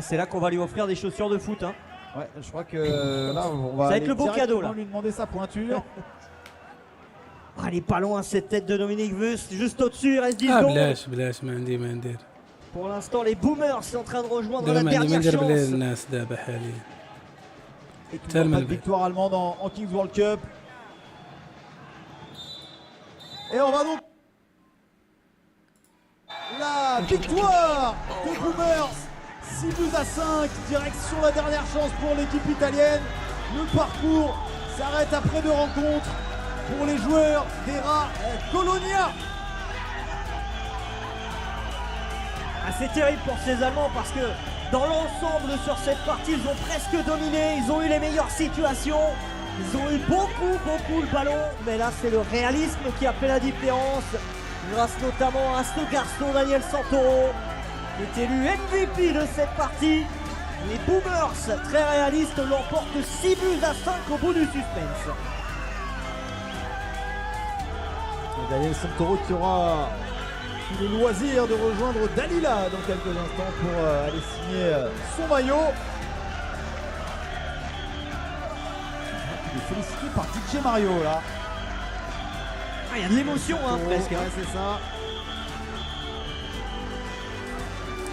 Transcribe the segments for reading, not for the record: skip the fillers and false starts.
C'est là qu'on va lui offrir des chaussures de foot. Hein. Ouais, je crois que là, on va ça va être le beau cadeau là. lui demander sa pointure. Il est pas loin cette tête de Dominique Wüst, juste au-dessus, il reste 10 secondes. بلاش ما عندي Pour l'instant, les boomers sont en train de rejoindre la dernière chance. Et toujours pas de victoire allemande en Kings World Cup. Et on va donc la victoire des boomers, 6-5, direction la dernière chance pour l'équipe italienne. Le parcours s'arrête après 2 rencontres pour les joueurs d'Era Colonia. C'est terrible pour ces Allemands parce que dans l'ensemble sur cette partie, ils ont presque dominé, ils ont eu les meilleures situations, ils ont eu beaucoup le ballon, mais là c'est le réalisme qui a fait la différence, grâce notamment à ce garçon Daniel Santoro, qui est élu MVP de cette partie. Les Boomers, très réalistes, l'emportent 6-5 au bout du suspense. Et Daniel Santoro qui aura le loisir de rejoindre Dalila dans quelques instants pour aller signer son maillot. Il est félicité par DJ Mario là. Il y a de l'émotion presque. Ouais, c'est ça.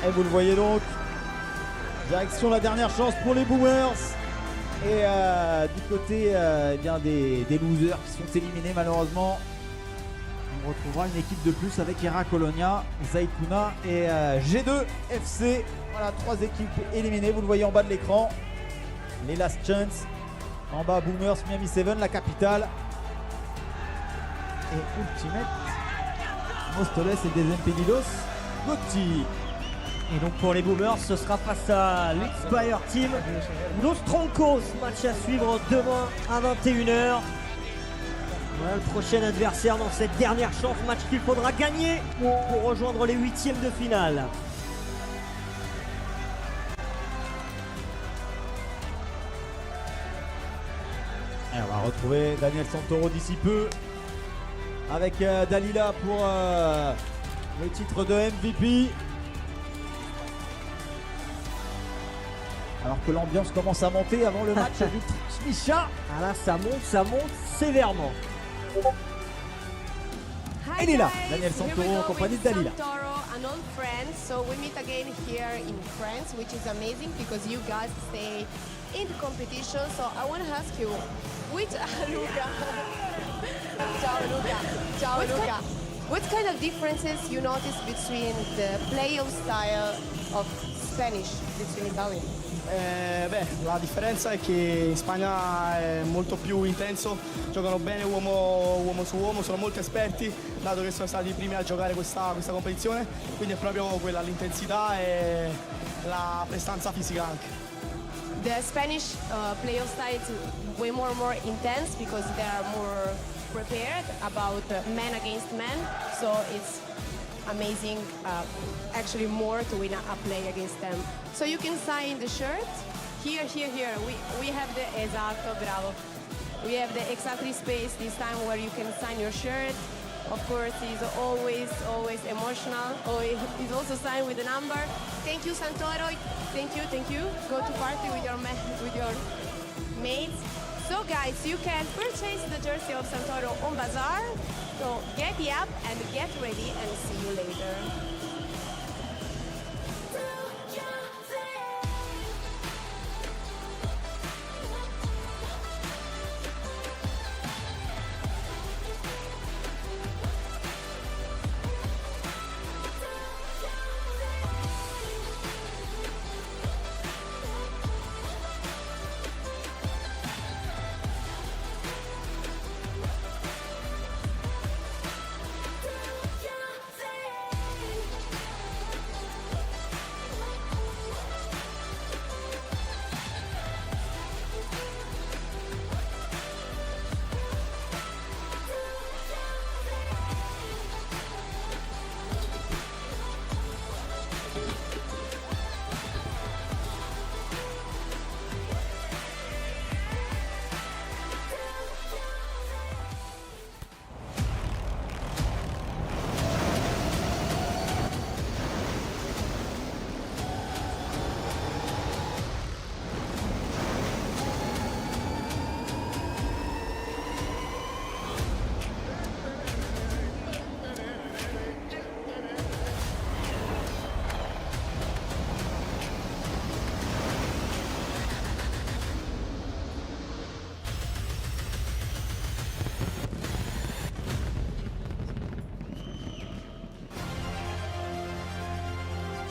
Et vous le voyez donc, direction la dernière chance pour les Boomers. Et du côté des losers qui sont éliminés malheureusement. On retrouvera une équipe de plus avec Era Colonia, Zaytouna et G2 FC. Voilà, 3 équipes éliminées, vous le voyez en bas de l'écran. Les Last Chance. En bas, Boomers, Miami 7, la capitale. Et Ultimate, Mostoles et Desimpedidos, Gotti. Et donc pour les Boomers, ce sera face à l'Inspire Team. Los Troncos, match à suivre demain à 21h. Voilà le prochain adversaire dans cette dernière chance, match qu'il faudra gagner pour rejoindre les 8e de finale. Et on va retrouver Daniel Santoro d'ici peu avec Dalila pour le titre de MVP. Alors que l'ambiance commence à monter avant le match du Transmisha. Ah là, ça monte sévèrement. Et il est là, Daniel Santoro en compagnie de Dalila. Santoro, an old friend, so we meet again here in France, which is amazing because you guys stay in the competition. So I want to ask you, which Luca? Ciao Luca. Ciao Luca. What kind of differences you notice between the play of style of Spanish between Italian? La differenza è che in Spagna è molto più intenso, giocano bene uomo su uomo, sono molto esperti, dato che sono stati i primi a giocare questa competizione, quindi è proprio quella l'intensità e la prestanza fisica anche. The Spanish play of style is way more intense because they are more prepared about man against man, so it's amazing, actually more to win a play against them. So you can sign the shirt. Here. We have the esatto, bravo. We have the exactly space this time where you can sign your shirt. Of course, he's always emotional. Oh, he's also signed with a number. Thank you, Santoro. Thank you. Go to party with your mates. So guys, you can purchase the jersey of Santoro on Bazaar. So get the app and get ready and see you later.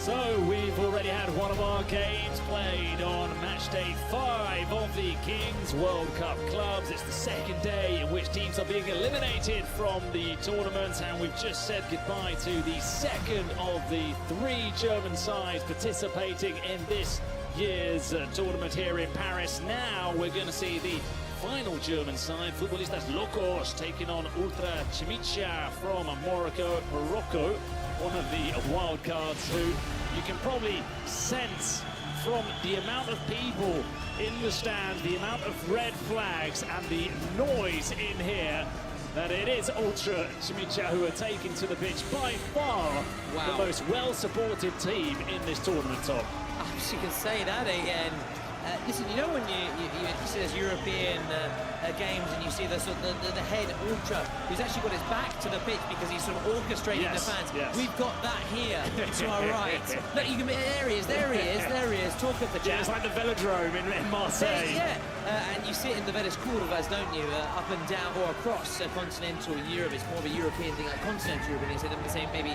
So we've already had one of our games played on match day 5 of the Kings World Cup clubs. It's the second day in which teams are being eliminated from the tournament, and we've just said goodbye to the second of the 3 German sides participating in this year's tournament here in Paris. Now we're going to see the final German side, Futbolistas Locos, taking on Ultra Chimicha from Morocco, one of the wild cards who you can probably sense from the amount of people in the stands, the amount of red flags and the noise in here, that it is Ultra Chimicha who are taken to the pitch by far the most well-supported team in this tournament, Tom. You can say that again. Listen, you know when you see those European games and you see the head ultra who's actually got his back to the pitch because he's sort of orchestrating the fans. Yes. We've got that here to our right. Look, you can. There he is. Talk of the Yeah, it's like the Velodrome in Marseille. And you see it in the various curvas, don't you? Up and down or across continental Europe. It's more of a European thing, like continental Europe. Instead of saying maybe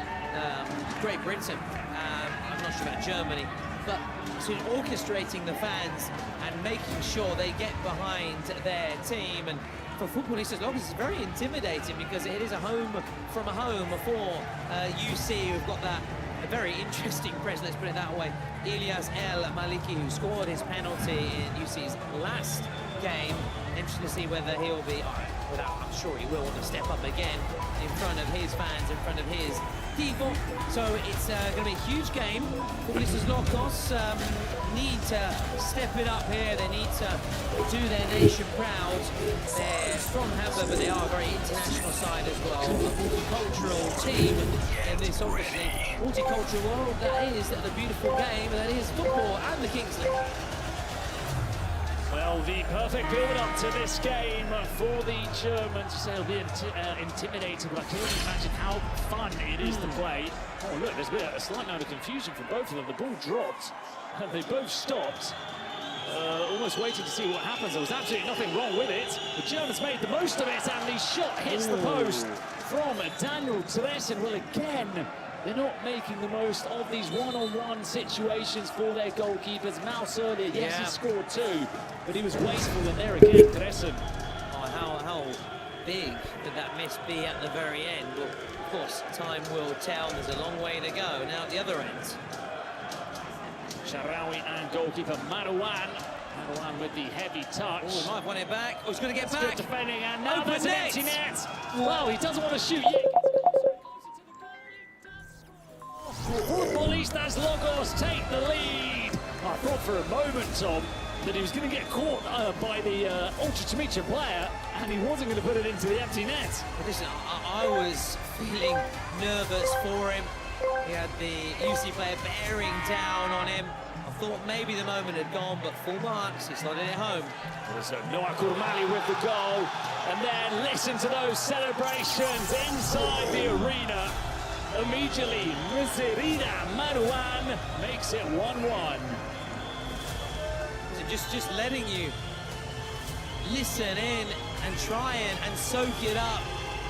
Great Britain. I'm not sure about Germany. But so orchestrating the fans and making sure they get behind their team. And for Futbolistas Locos, it's very intimidating because it is a home from a home for UC, who've got that a very interesting press, let's put it that way. Ilyas El Maliki, who scored his penalty in UC's last game. Interesting to see whether he'll be, I'm sure he will want to step up again in front of his fans, in front of his people. So it's going to be a huge game. Futbolistas Locos need to step it up here. They need to do their nation proud. They're from Hamburg, but they are a very international side as well. A multicultural team in this obviously multicultural world. That is the beautiful game, that is football and the Kings League. Well, the perfect build-up to this game for the Germans. They'll be intimidated, but I can only imagine how fun it is to play. Oh, look, there's been a slight note of confusion from both of them. The ball dropped, and they both stopped, almost waiting to see what happens. There was absolutely nothing wrong with it. The Germans made the most of it, and the shot hits the post from Daniel Dressen. Well, again, they're not making the most of these one-on-one situations for their goalkeepers. Mouse earlier, yes, he scored 2, but he was wasteful, and there again, Dressen. Oh, how big did that miss be at the very end? Well, of course, time will tell. There's a long way to go. Now at the other end. Sharawi and goalkeeper Marouane. Marouane with the heavy touch. Oh, he might have won it back. Oh, he's going to get That's back. good defending, and now Open there's an net. empty net. Well, he doesn't want to shoot yet. Futbolistas Locos take the lead. I thought for a moment, Tom, that he was going to get caught by the Ultra Chimicha player, and he wasn't going to put it into the empty net. Listen, I was feeling nervous for him. He had the UC player bearing down on him. I thought maybe the moment had gone, but full marks, he slotted it home. So Noah Kurmali with the goal, and then listen to those celebrations inside the arena. Immediately, Miserida Marouane makes it 1-1. Just letting you listen in and try and soak it up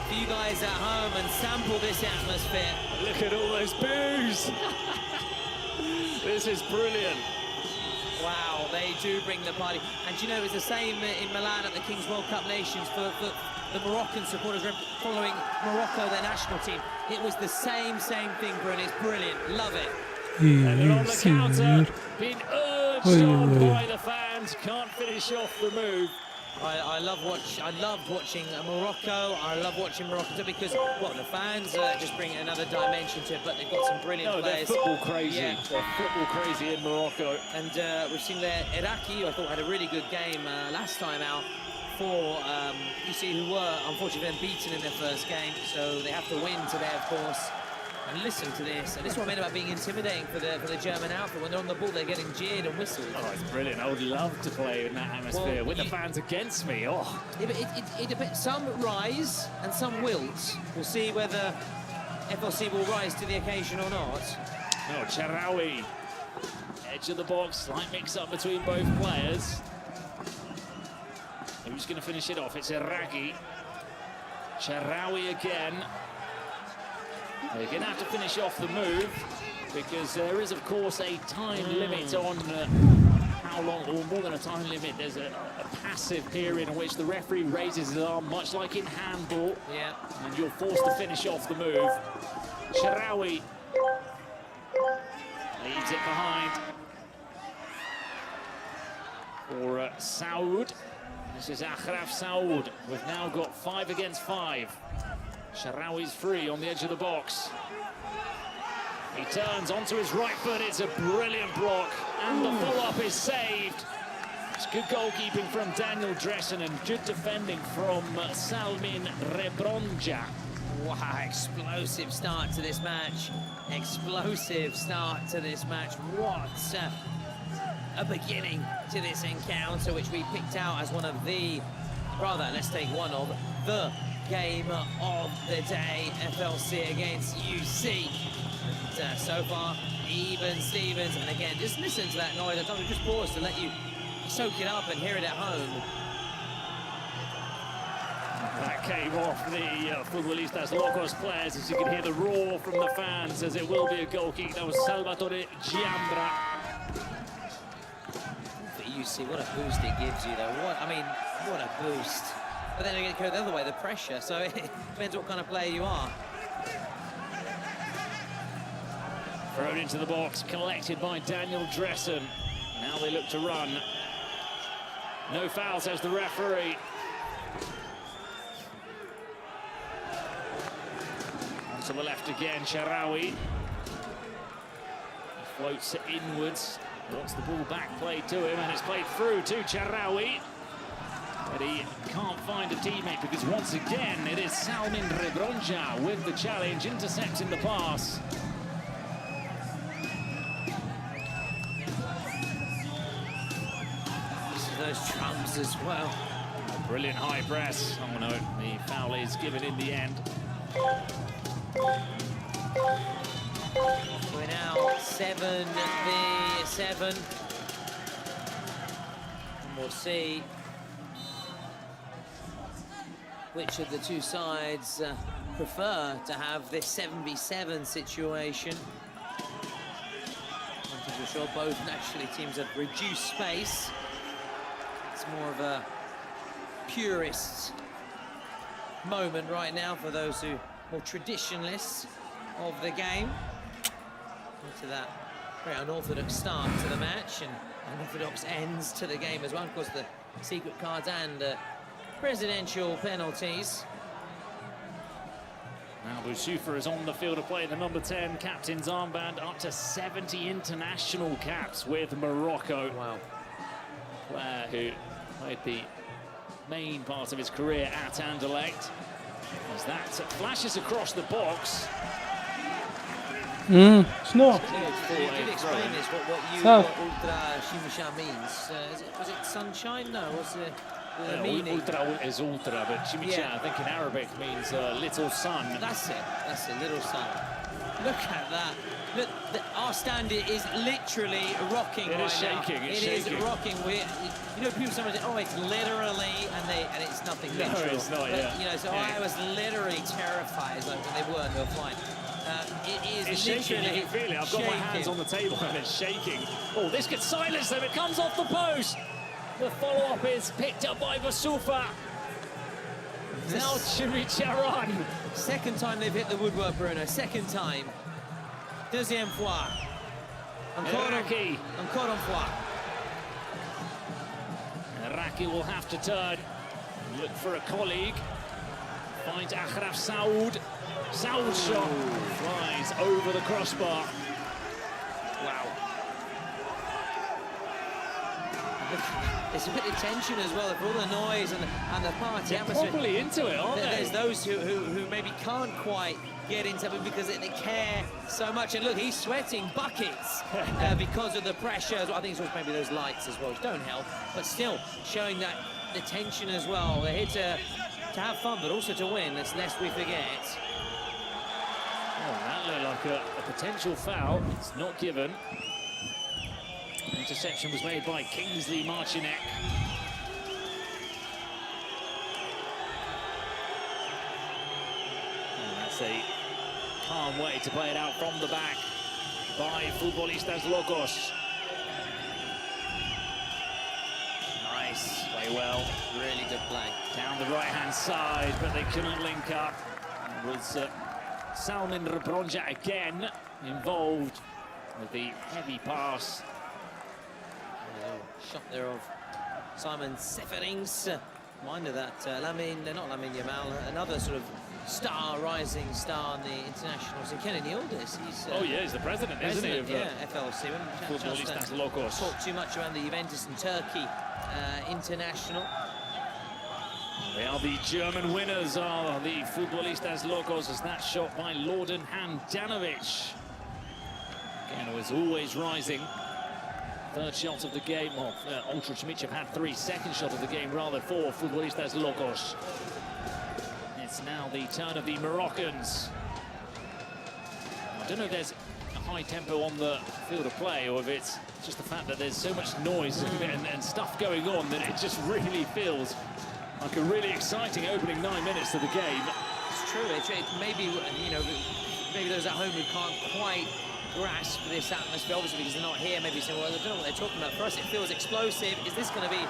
for you guys at home and sample this atmosphere. Look at all those boos. This is brilliant. Wow, they do bring the party. And you know, it was the same in Milan at the Kings World Cup Nations for the Moroccan supporters following Morocco, their national team. It was the same thing, Bruno. It's brilliant. Love it. And then on the counter, being urged on by the fans, can't finish off the move. I loved watching Morocco. I love watching Morocco because, well, the fans just bring another dimension to it, but they've got some brilliant players. They're football crazy. Yeah. They're football crazy in Morocco. And we've seen their Iraqi, who I thought had a really good game last time out for UC, who were unfortunately then beaten in their first game, so they have to win today, of course. And listen to this, and this is what I meant about being intimidating for the German outfit. When they're on the ball, they're getting jeered and whistled. Oh, it's brilliant. I would love to play in that atmosphere with the fans against me. Oh. It depends. Some rise and some wilt. We'll see whether FLC will rise to the occasion or not. Oh, Charawi, edge of the box, slight mix-up between both players. Who's going to finish it off? It's Iraqi. Charawi again. They're going to have to finish off the move. because there is, of course, a time limit on how long, or more than a time limit. There's a passive period in which the referee raises his arm, much like in handball. Yeah. And you're forced to finish off the move. Sharawi leaves it behind for Saoud. This is Achraf Saoud. We've now got 5 against 5. Sharawi's free on the edge of the box. He turns onto his right foot. It's a brilliant block, and the follow-up is saved. It's good goalkeeping from Daniel Dressen and good defending from Salmin Rebronja. Wow, explosive start to this match. Explosive start to this match. What a beginning to this encounter, which we picked out as one of the, rather, let's take one of the game of the day, FLC against UC. And so far, even Stevens. And again, just listen to that noise. I'll just pause to let you soak it up and hear it at home. That came off the Futbolistas Locos players, as you can hear the roar from the fans, as it will be a goal kick. That was Salvatore Giambra. For UC, what a boost it gives you, though. What a boost. But then again, it goes the other way, the pressure. So it depends what kind of player you are. Thrown into the box, collected by Daniel Dressen. Now they look to run. No foul, says the referee. To the left again, Sharawi. He floats it inwards, wants the ball back played to him, and it's played through to Sharawi. But he can't find a teammate, because once again it is Salmin Rebronja with the challenge, intercepting the pass. Those trumps as well. A brilliant high press. Oh no, the foul is given in the end. We're now 7v7. And we'll see which of the two sides prefer to have this 7v7 situation. I'm sure both naturally teams have reduced space. It's more of a purist moment right now for those who more traditionalists of the game. Into that very unorthodox start to the match and unorthodox ends to the game as well. Of course, the secret cards and presidential penalties. Now Boussoufa is on the field of play, the number 10 captain's armband, up to 70 international caps with Morocco. Wow. Player who played the main part of his career at Anderlecht. As that flashes across the box. Snow. Could you explain this, what Ultra Shimisha means? Was it sunshine? No, what's the meaning? Ultra is ultra, but Shimisha, I think in Arabic, means little sun. That's it, little sun. Look at that. Look, our stand is literally rocking right now. It is shaking, it's shaking. It is rocking. You know, people sometimes say, oh, it's literally, and it's nothing literal. No, it's not, but, yeah. You know, so I was literally terrified, like when they were flying. It is It's shaking, you can feel it. I've got my hands on the table and it's shaking. Oh, this could silence them. It comes off the post. The follow-up is picked up by Boussoufa. Now Chimicharan. Second time they've hit the woodwork, Bruno. Second time. Deuxième fois. Encore une fois. Iraqi will have to turn. Look for a colleague. Find Achraf Saoud. Saoud's shot flies over the crossbar. Wow. There's a bit of tension as well, for all the noise and the party atmosphere. Properly into it, aren't they? There's those who maybe can't quite get into it because they care so much. And look, he's sweating buckets because of the pressure. I think it's maybe those lights as well, which don't help. But still, showing that the tension as well. They're here to have fun, but also to win, lest we forget. Oh, that looked like a potential foul. It's not given. Interception was made by Kingsley Marcinek. And that's a calm way to play it out from the back. by Futbolistas Locos. Nice, play well. Really good play. Down the right-hand side, but they couldn't link up. It was Salman Rebronja again involved with the heavy pass. Shot there of Simon Seferings. Reminder that not Lamine Yamal, another sort of star, rising star in the internationals. And Kenny Yildiz, he's the president, isn't he? Of, FLC. Futbolistas Locos. Talk too much around the Juventus and Turkey international. They are the German winners, are the Futbolistas Locos, as that shot by Lorden Handanovic. Again, was always rising. Third shot of the game. Well, Ultra Chimic have had three. Second shot of the game, rather, for Futbolistas Locos. It's now the turn of the Moroccans. I don't know if there's a high tempo on the field of play, or if it's just the fact that there's so much noise and stuff going on that it just really feels like a really exciting opening 9 minutes of the game. It's true. It maybe, you know, maybe those at home who can't quite grasp this atmosphere, obviously, because they're not here, maybe saying, well, I don't know what they're talking about. For us, it feels explosive. Is this going to be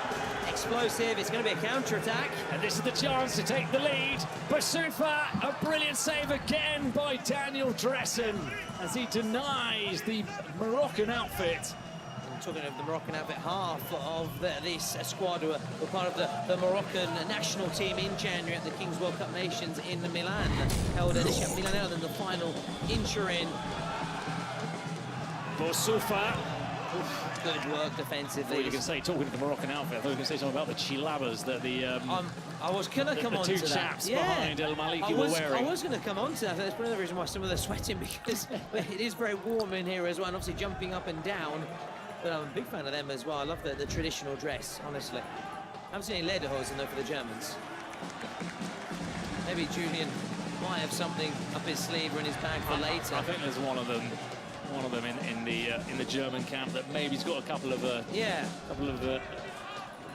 explosive? It's going to be a counter-attack. And this is the chance to take the lead. Basufa, a brilliant save again by Daniel Dressen as he denies the Moroccan outfit. And talking of the Moroccan outfit, half of this squad were part of the Moroccan national team in January at the Kings World Cup Nations in Milan, held at Milan, and then the final in Turin. Basufa. Good work defensively. You can say, talking to the Moroccan outfit, I thought you can say something about the chilabas that the I was going to come on to that. The two chaps behind El Maliki were wearing. I was going to come on to that. That's another reason why some of them are sweating, because it is very warm in here as well, and obviously jumping up and down. But I'm a big fan of them as well. I love the traditional dress, honestly. I haven't seen any lederhosen though for the Germans. Maybe Julian might have something up his sleeve or in his bag for later. I think there's one of them in the German camp that maybe's got a couple of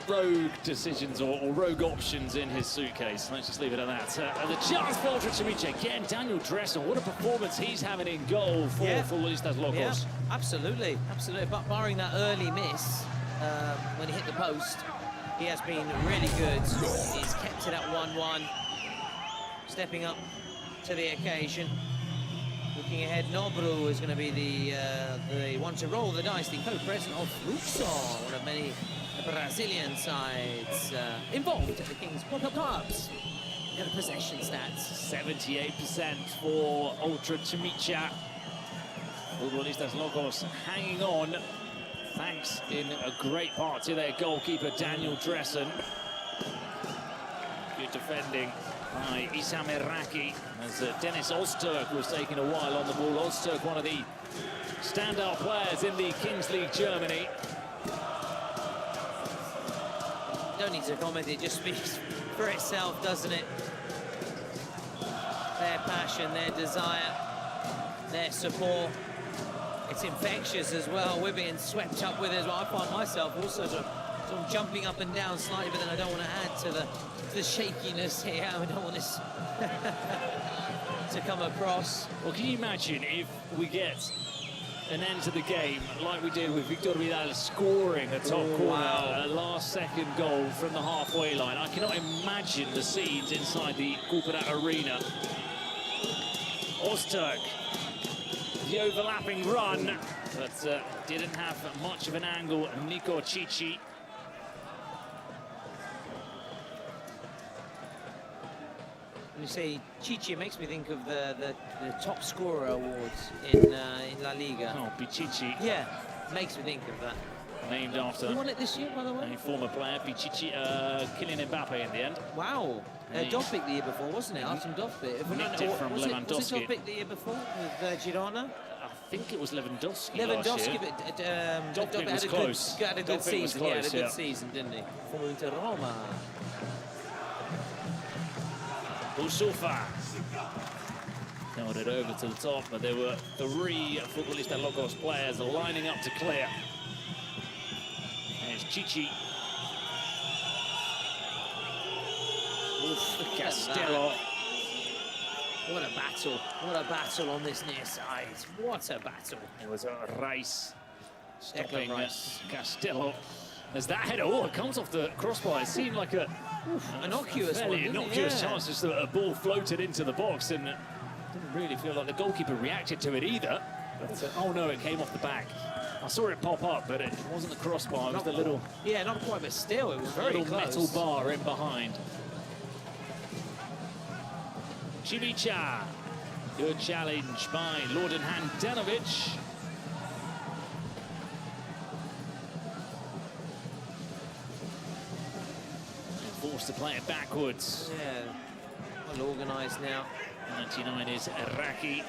rogue decisions or rogue options in his suitcase. Let's just leave it at that. And the chance for Ultra Chimic again. Daniel Dressen, what a performance he's having in goal for Futbolistas Locos. Yeah, absolutely. But barring that early miss when he hit the post, he has been really good. He's kept it at 1-1, stepping up to the occasion. Looking ahead, Nobru is going to be the one to roll the dice, the co-president of Fluxo, one of many Brazilian sides involved at the Kings World Cup clubs. The possession stats: 78% for Ultra Chimic. Futbolistas Locos hanging on, thanks in a great part to their goalkeeper Daniel Dressen. Good defending by Issam Erraki, as Dennis Ozturk was taking a while on the ball. Ozturk, one of the standout players in the Kings League Germany. Don't need to comment, it just speaks for itself, doesn't it? Their passion, their desire, their support. It's infectious as well. We're being swept up with it as well. I find myself also sort of jumping up and down slightly, but then I don't want to add to the shakiness here. I don't want this to come across. Well, can you imagine if we get an end to the game like we did with Victor Vidal scoring a top corner, a last-second goal from the halfway line? I cannot imagine the scenes inside the Couperat Arena. Ozturk, the overlapping run, but didn't have much of an angle. Nico Cici. When you say Chichi, it makes me think of the top scorer awards in La Liga. Oh, Pichichi. Yeah, makes me think of that. Named after Who won it this year, by the way? a former player, Pichichi, Kylian Mbappe in the end. Wow. Dovbyk the year before, wasn't it? Artem Dovbyk. Nicked it from Lewandowski. Was it Dovbyk the year before with Girona? I think it was Lewandowski Lewandowski, last year. but Dovbyk was close. Had a good Dovbyk season. was He close, had a good season, didn't he? Formerly to Roma. Basufa held it over to the top, but there were three Futbolistas Locos players lining up to clear. There's Chichi. Castello. What a battle on this near side. What a battle. It was a race stopping Rice. Castillo. As that header, it comes off the crossbar. It seemed like a Innocuous fairly one, didn't it? innocuous Yeah. chance, just a ball floated into the box, and didn't really feel like the goalkeeper reacted to it either. But oh no, it came off the back. I saw it pop up, but it wasn't the crossbar. It was the little, Yeah, not quite, but still, it was very little close. metal bar in behind. Chimicha. Good challenge by Lorden Handanovic. Forced to play it backwards. Yeah, well organised now. 99 is Iraqi.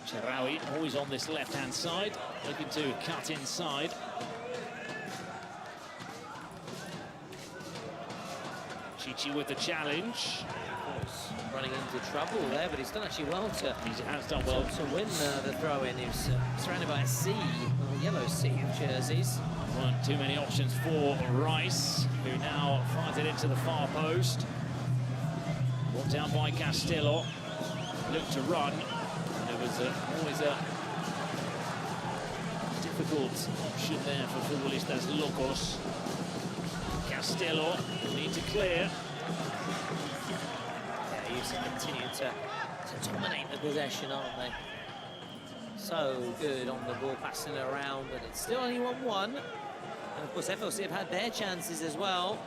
Charawi always on this left-hand side, looking to cut inside. Chichi with the challenge. Of course, running into trouble there, but he's done actually well to He has done well. to win the throw-in. He was surrounded by a yellow sea of jerseys. Weren't too many options for Rice, who now fires it into the far post. Brought down by Castillo. Looked to run, and it was always a difficult option there for Futbolistas Locos. Castillo need to clear. Yeah, Houston continue to dominate the possession, aren't they? So good on the ball, passing around, but it's still only 1-1. And of course, FLC have had their chances as well.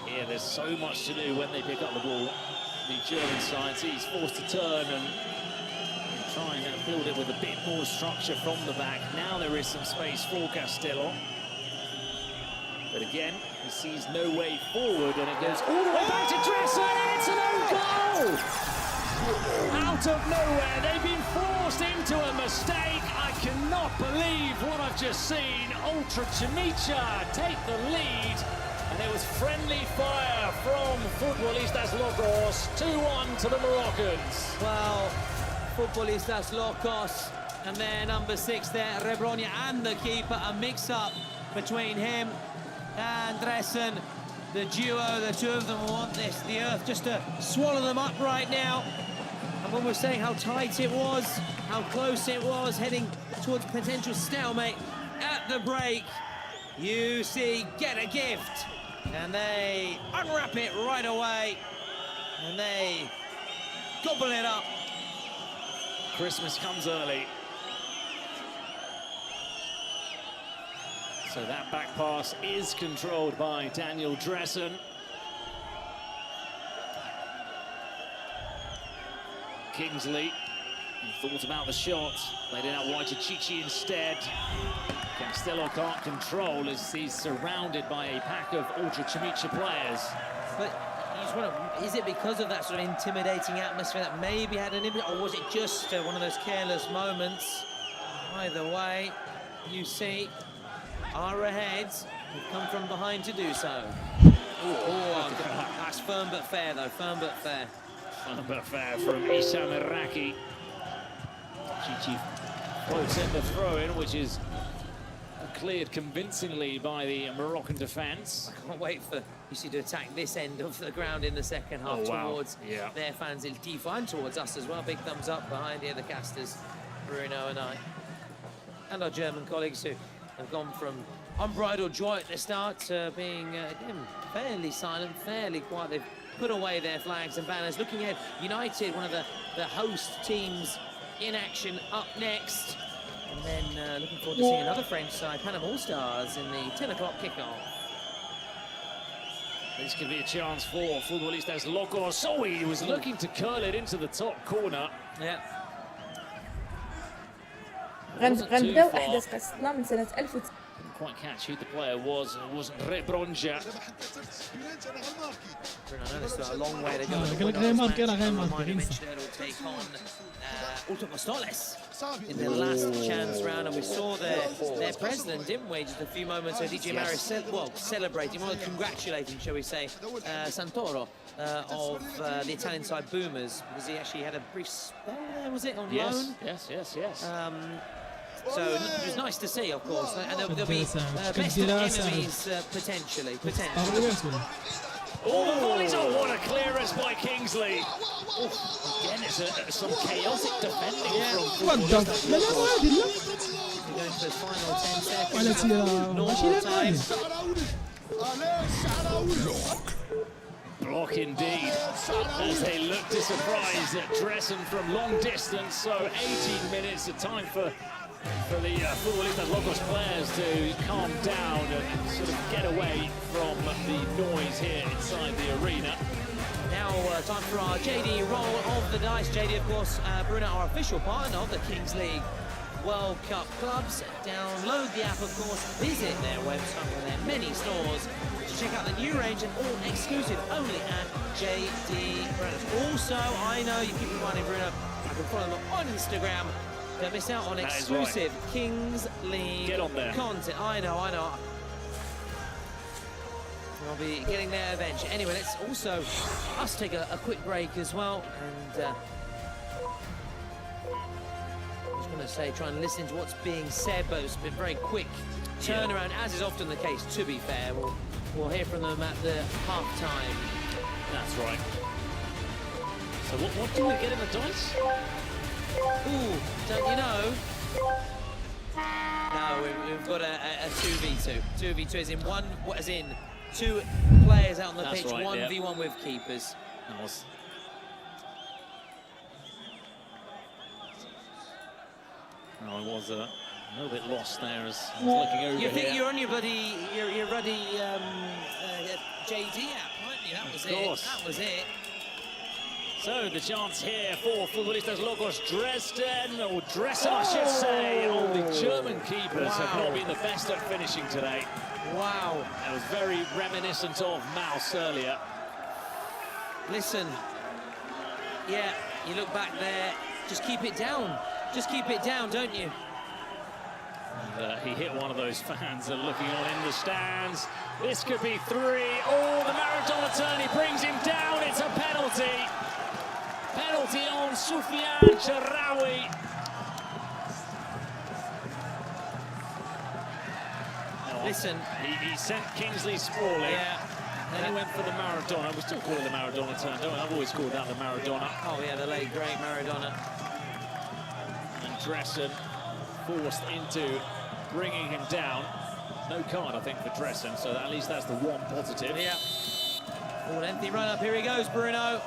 Yeah, there's so much to do when they pick up the ball. The German side, he's forced to turn and try and build it with a bit more structure from the back. Now there is some space for Castillo. But again, he sees no way forward, and it goes all the way back to Dresser, and it's an own goal! Out of nowhere, they've been forced into a mistake. I cannot believe what I've just seen. Ultra Chimicha take the lead, and it was friendly fire from Futbolistas Locos, 2-1 to the Moroccans. Well, Futbolistas Locos and their number 6 there, Rebronia, and the keeper, a mix-up between him and Dressen. The duo, the two of them want the earth just to swallow them up right now. And when we're saying how tight it was, how close it was, heading towards potential stalemate at the break, you see, get a gift. And they unwrap it right away, and they gobble it up. Christmas comes early. So that back pass is controlled by Daniel Dressen. Kingsley thought about the shot, played it out wide to Chichi instead. Castillo can't control as he's surrounded by a pack of Ultra Chimicha players. But you just wonder, is it because of that sort of intimidating atmosphere that maybe had an impact, or was it just one of those careless moments? Either way, you see, are ahead. They've come from behind to do so. That's firm but fair, though. Firm but fair. Firm but fair from Issam Iraqi. Chichi floats in the throw-in, which is cleared convincingly by the Moroccan defence. I can't wait for you see to attack this end of the ground in the second half towards their fans, El Tifo, and towards us as well. Big thumbs up behind here, the casters, Bruno and I. And our German colleagues who have gone from unbridled joy at the start to being, again, fairly silent, fairly quiet. They've put away their flags and banners. Looking ahead, United, one of the host teams in action up next. And then looking forward to seeing another French side, Panama All-Stars, in the 10 o'clock kickoff. This could be a chance for Futbolistas Locos. Oh, he was looking to curl it into the top corner. Yeah. غنبداو احداث قصتنا من سنه 1000. Didn't quite catch who the player was. It wasn't Rebronja. Bruno, I know there's a long way to go. It'll take on Ultra Apostolés in the last chance round, and we saw their president, didn't we, just a few moments ago, DJ Maris said, well, celebrating, well, congratulating, shall we say, Santoro of the Italian side Boomers, because he actually had a brief spell there, was it, on loan? Yes. So it was nice to see, of course, and there'll be best of enemies potentially. Oh, the volleys! Oh, what a clearance by Kingsley. Oh, again, it's some chaotic defending from Guarda, vediamo la dilla. We're going for the final 10 seconds. Guarda, sì, era Normal facile time. Block indeed, as they look to surprise Dressen from long distance. So 18 minutes of time for the Futbolistas Locos players to calm down and sort of get away from the noise here inside the arena. Now time for our JD roll of the dice. JD, of course, Bruno, our official partner of the Kings League World Cup clubs. Download the app, of course, visit their website where there are many stores to check out the new range and all exclusive only at JD Bruno. Also, I know you keep reminding Bruno, I can follow them on Instagram. Don't miss out on exclusive Kings League content. I know. I'll be getting there eventually. Anyway, let's also us take a quick break as well. And I was going to say, try and listen to what's being said, but it's been very quick turnaround, as is often the case, to be fair. We'll hear from them at the half-time. That's right. So what do we get in the dice? Ooh, don't you know? No, we've got a 2v2. 2v2 is in one, as in two players out on the pitch, right, 1v1 with keepers. I was a little bit lost there as I was looking over You think here. you're on your bloody, your ruddy JD app, aren't you? That was it. That was it. So the chance here for Futbolistas Locos Dresden, or Dressen I should say. Oh, the German keepers have not been the best at finishing today. Wow. That was very reminiscent of Maus earlier. Listen, yeah, you look back there, just keep it down. Just keep it down, don't you? And, he hit one of those fans looking on in the stands. This could be 3. Oh, the Maradona turn, he brings him down. It's a penalty. Penalty on Soufiane Cherraoui. Listen, he sent Kingsley sprawling. Yeah. Then he went for the Maradona. We still call it the Maradona turn, don't we? I've always called that the Maradona. Oh yeah, the late great Maradona. And Dressen forced into bringing him down. No card, I think, for Dressen, so at least that's the one positive. Yeah. Oh, lengthy run up. Here he goes, Bruno.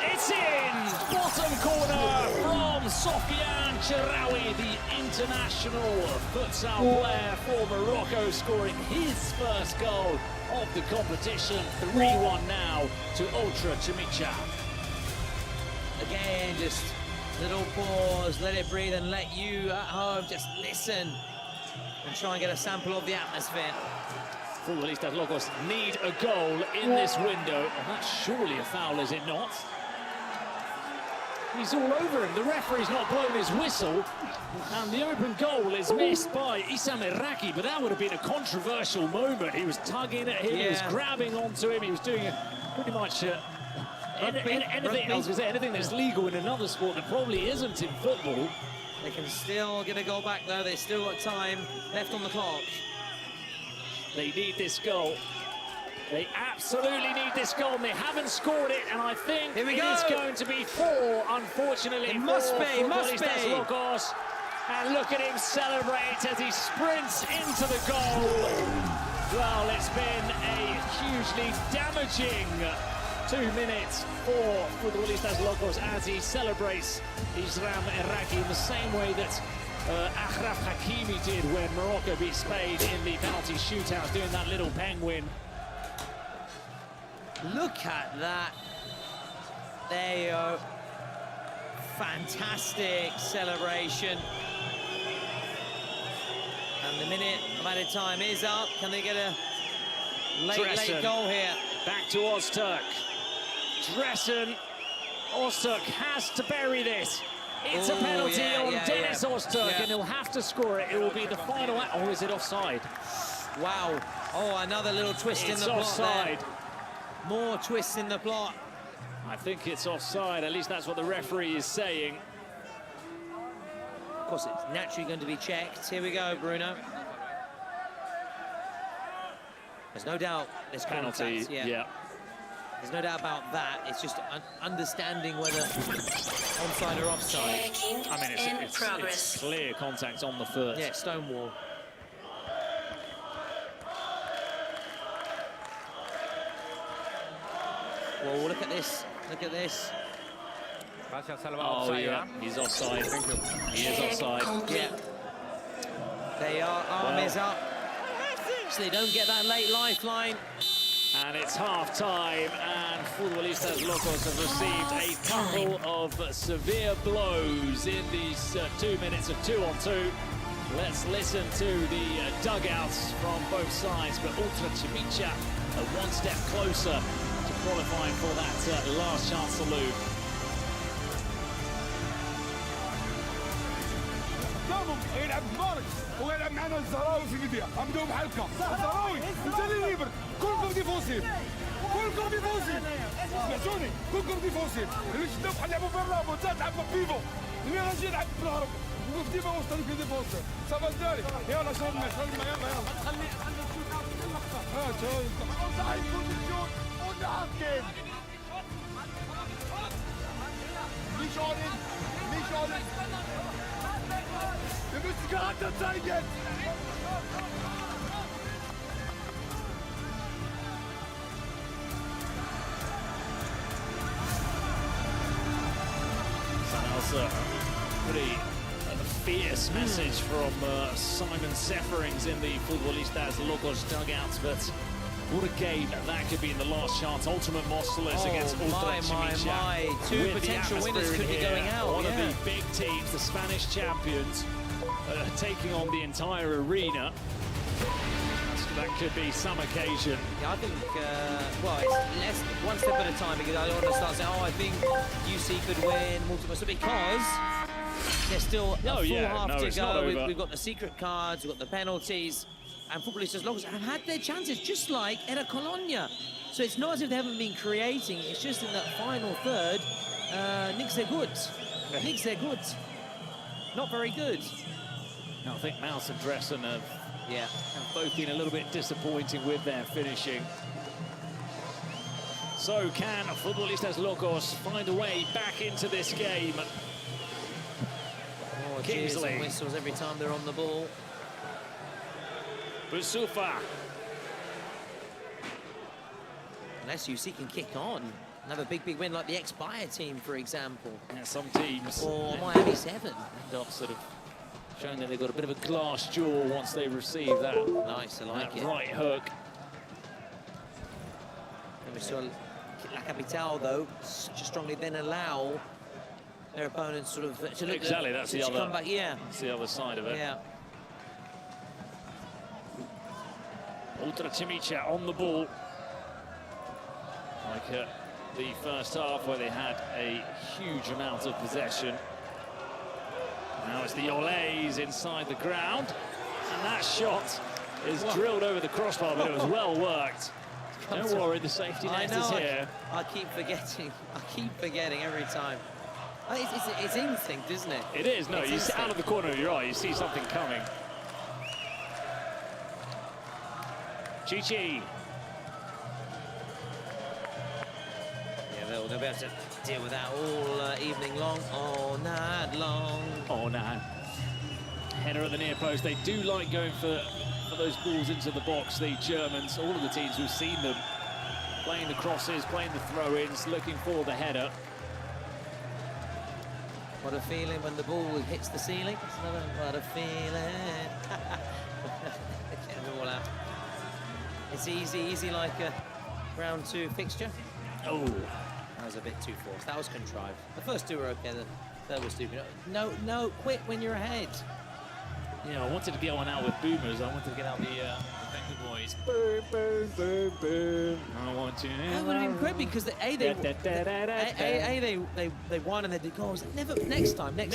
It's in! Bottom corner from Soufiane Cherraoui, the international futsal player for Morocco, scoring his first goal of the competition. 3-1 now to Ultra Chimicha. Again, just little pause, let it breathe, and let you at home just listen and try and get a sample of the atmosphere. Futbolistas Locos need a goal in this window. And that's surely a foul, is it not? He's all over him. The referee's not blown his whistle. And the open goal is missed by Issam Iraqi, but that would have been a controversial moment. He was tugging at him, he was grabbing onto him, he was doing pretty much anything that's legal in another sport that probably isn't in football. They can still get a goal back though. They've still got time left on the clock. They need this goal. They absolutely need this goal, and they haven't scored it, and I think it is going to be 4, unfortunately. It must be, Locos. And look at him celebrate as he sprints into the goal. Well, it's been a hugely damaging 2 minutes for Futbolistas Locos as he celebrates Isram Iraqi in the same way that Achraf Hakimi did when Morocco beat Spain in the penalty shootout, doing that little penguin. Look at that. There you go. Fantastic celebration. And the minute of added time is up. Can they get a late goal here? Back to Ozturk. Dressen. Ozturk has to bury this. It's a penalty on Dennis Ozturk, and he'll have to score it. It will be the final. Or is it offside? Wow. Oh, another little twist in the plot offside. there. More twists in the plot. I think it's offside. At least that's what the referee is saying. Of course, it's naturally going to be checked. Here we go, Bruno. There's no doubt there's Penalty, contact, yeah. There's no doubt about that. It's just understanding whether onside or offside. I mean, it's clear contact on the foot. Yeah, Stonewall. Well, look at this. Look at this. Oh, yeah, he's offside. He is offside. Yeah. They are, arm is up. So they don't get that late lifeline. And it's half-time, and Futbolistas Locos have received a couple of severe blows in these 2 minutes of 2-on-2. Let's listen to the dugouts from both sides, but Ultra Chimicha one step closer to qualifying for that last chance salute. يلعب بارك ويلعب معنا الزهراوي في البدايه عندهم حلقه الزهراوي انت اللي ليبر كلكم ديفونسيف كلكم ديفونسيف سمعتوني كلكم ديفونسيف اللي شدوا بحال لعبوا بالرابو انت تلعب بالبيفو اللي راجي يلعب بالهرب وقف ديما وسط في ديفونسيف صافا الداري يلا شغلنا يلا خلي الشوط في اللقطه ها اوتسايد بوزيشن وداكن مش اولين Wir müssen Charakter zeigen! Also, pretty fierce message from Simon Seferings in the Futbolistas Locos dugouts, but what a game that could be in the last chance. Ultimate Mostolas against Ultra Chimicha. Two potential winners could be going out. One of the big teams, the Spanish champions, taking on the entire arena. That could be some occasion. Yeah, I think, well, it's less one step at a time, because I don't want to start saying, oh, I think UC could win, multiple, because there's still a full half to go. We've got the secret cards, we've got the penalties, and Futbolistas Locos have had their chances, just like Era Colonia. So it's not as if they haven't been creating, it's just in that final third, niks they're good. Niks they're good. Not very good. I think Mouse and Dressen have both been a little bit disappointing with their finishing. So can Futbolistas Locos find a way back into this game? Oh, cheers and whistles every time they're on the ball. Busufa. Unless UC can kick on. Another big win like the Expire team, for example. Yeah, some teams. Or Miami 7. End up sort of showing that they've got a bit of a glass jaw once they receive that. Nice, I like it. Right hook. And we saw La Capital, though, just strongly then allow their opponents sort of to look Exactly, that's the other. Come back, yeah. That's the other side of it. Yeah. Ultra Chimicha on the ball. Like the first half where they had a huge amount of possession. Now it's the Olays inside the ground. And that shot is drilled over the crossbar, but it was well worked. Don't worry, the safety net is here. I keep forgetting. I keep forgetting every time. It's instinct, isn't it? It is, no, you see out of the corner of your eye, you see something coming. Chichi. Yeah, they'll be able to deal with that all evening long, all night long. Oh, nah. Header at the near post. They do like going for those balls into the box, the Germans. All of the teams, we've seen them playing the crosses, playing the throw-ins, looking for the header. What a feeling when the ball hits the ceiling. What a feeling. Get them all out. It's easy like a round 2 fixture. Oh, that was a bit too forced. That was contrived. The first two were okay, the third was stupid. No, quit when you're ahead. Yeah, I wanted to get one out with boomers. I wanted to get out the Venga boys. Boom, boom, boom, boom. I want to. That would have been great because they won and they did goals. Never. Next time they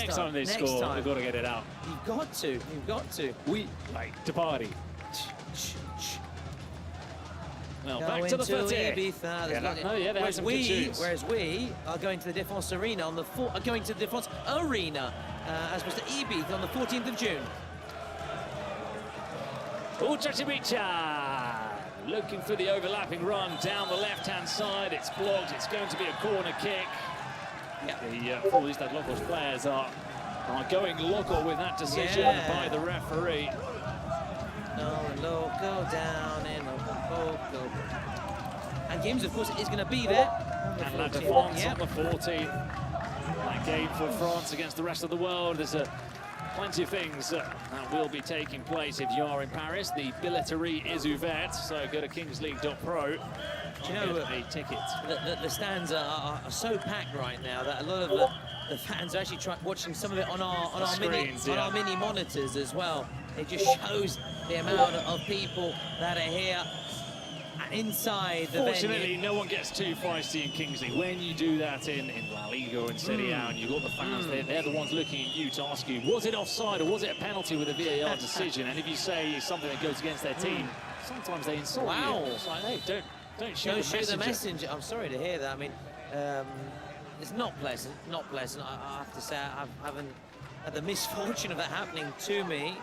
score, they've got to get it out. You've got to. We like to party. Well, back to the footy. Whereas we are going to the Défense Arena on the as opposed to Ibiza on the 14th of June. Ultra Chimicha Looking for the overlapping run down the left-hand side. It's blocked. It's going to be a corner kick. The Futbolistas Locos players are going loco with that decision by the referee. No, loco down in loco. And Gims, of course, is going to be there. And La Défense on the 40. That game for France against the rest of the world. There's plenty of things that will be taking place if you are in Paris. The billetterie is ouverte, so go to kingsleague.pro. Do you know a ticket? The stands are so packed right now that a lot of the fans are actually watching some of it on our screens, our mini monitors as well. It just shows the amount of people that are here inside the Fortunately, venue. no one gets too feisty in Kingsley. When you do that in La Liga or in Serie A, and you've got the fans, they're the ones looking at you to ask you, was it offside or was it a penalty with a VAR decision? And if you say something that goes against their team, sometimes they insult you. It's like, hey, don't shoot the messenger. I'm sorry to hear that. I mean, it's not pleasant. I have to say, I haven't had the misfortune of that happening to me.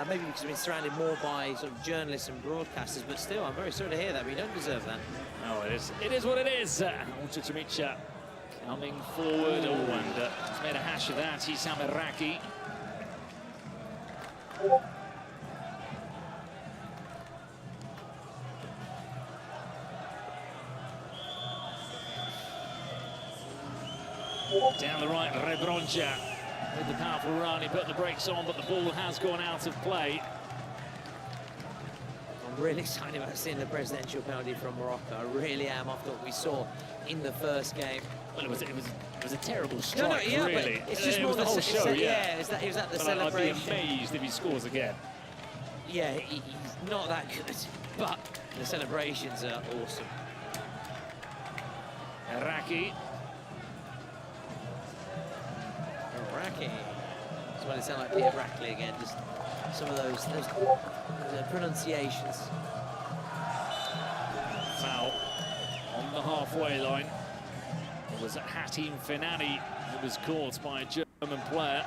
Maybe because I've been surrounded more by sort of journalists and broadcasters, but still, I'm very sorry to hear that. We don't deserve that. No, it is what it is. Ultra Chimicha coming forward. Oh, and he's made a hash of that. Hissam Iraqi. Down the right, Rebroncha with the powerful run. He put the brakes on, but the ball has gone out of play. I'm really excited about seeing the presidential penalty from Morocco. I really am, after what we saw in the first game. Well, it was a terrible strike, really. But it's just more the whole show, it was at the celebration. I'd be amazed if he scores again. Yeah, he's not that good, but the celebrations are awesome. Iraqi. That's why they sound like Peter Brackley again, just some of those pronunciations. Foul on the halfway line. It was Hatim Fenani who was caught by a German player.